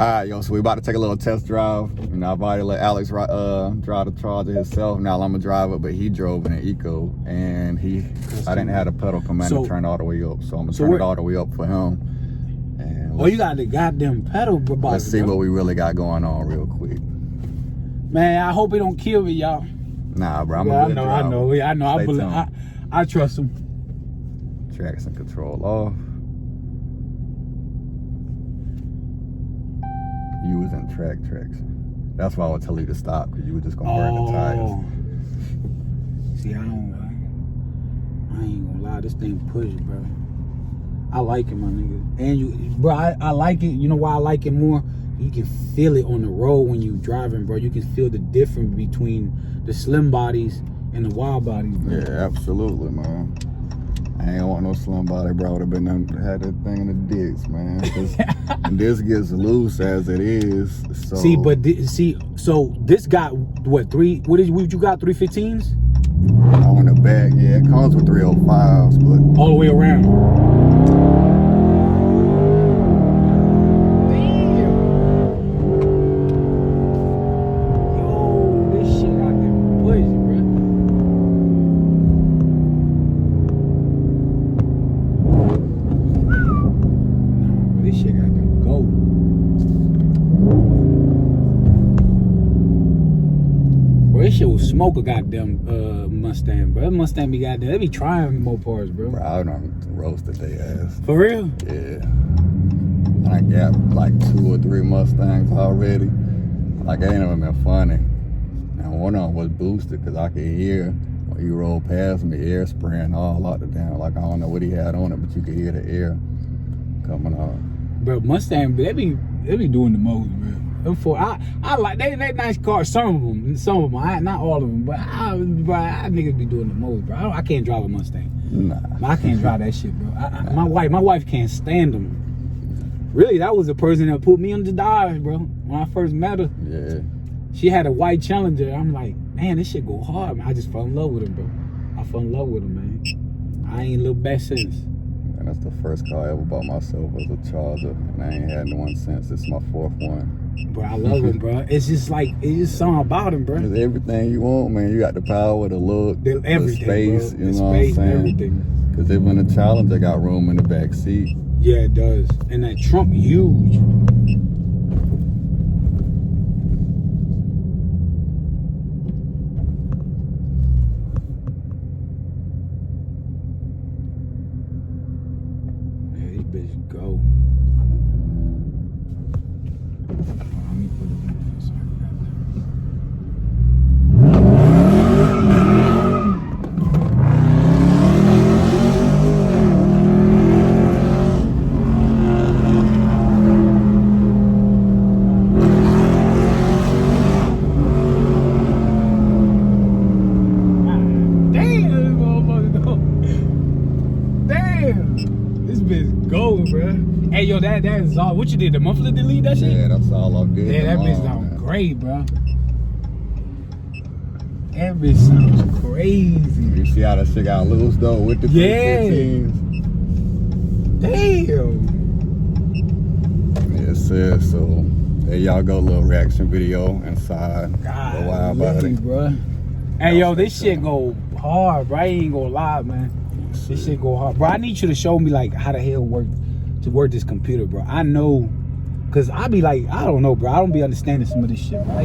Alright, yo, so we about to take a little test drive. You know, I've already let Alex drive the Charger himself. Now I'm gonna drive it, but he drove in an Eco, and I didn't have the pedal command to turn all the way up, so I'm gonna turn it all the way up for him. And you got the goddamn pedal, bro. Let's see what we really got going on real quick. Man, I hope he don't kill me, y'all. Nah, bro, I'm a good driver. I know. I trust him. Traction control off. You was in traction. That's why I would tell you to stop, because you were just gonna burn the tires. See, I ain't gonna lie, this thing push, bro. I like it, my nigga. And bro, I like it. You know why I like it more? You can feel it on the road when you driving, bro. You can feel the difference between the slim bodies and the wide bodies, bro. Yeah, absolutely, man. I ain't want no slim body, bro. Would have been had that thing in the dicks, man. This gets loose as it is. So so this got what what you got? 315s? On the back, yeah, it comes with 305s, but all the way around. This shit will smoke a goddamn Mustang, bro. That Mustang be goddamn, they be trying more parts, bro. Bro, I done roasted their ass. For real? Yeah. I got like 2 or 3 Mustangs already. Like, it ain't even been funny. And one of them was boosted, because I could hear when you roll past me, air spraying all out the damn. Like, I don't know what he had on it, but you could hear the air coming out. Bro, Mustang, they be doing the most, bro. I like they nice cars. Some of them, not all of them, but I niggas be doing the most, bro. I can't drive a Mustang. Nah, I can't drive that shit, bro. My wife can't stand them. Really, that was the person that put me on the Dodge, bro. When I first met her, yeah, she had a white Challenger. I'm like, man, this shit go hard, man. I just fell in love with him, bro. I fell in love with him, man. I ain't looked back since. And that's the first car I ever bought myself, was a Charger, and I ain't had one since. It's my 4th one. Bro, I love him, bro. It's just something about him, bro. It's everything you want, man. You got the power, the look, the space, bro. You know what I'm saying? Everything. Because even the Challenger got room in the back seat. Yeah, it does. And that trunk huge. Yeah, these bitches go. Hey, yo, that is all. What you did? The muffler delete that shit? Yeah, that's all I did. Yeah, that bitch sounds great, bro. That bitch sounds crazy. You see how that shit got loose though with the 315s? Damn. Yes, sir. So there y'all go, little reaction video inside. God, the Widebody, bro. Hey, yo, this shit go hard, bro. I ain't gonna lie, man. This shit go hard, bro. I need you to show me like how the hell work this computer, bro. I know, cause I be like, I don't know, bro. I don't be understanding some of this shit, bro.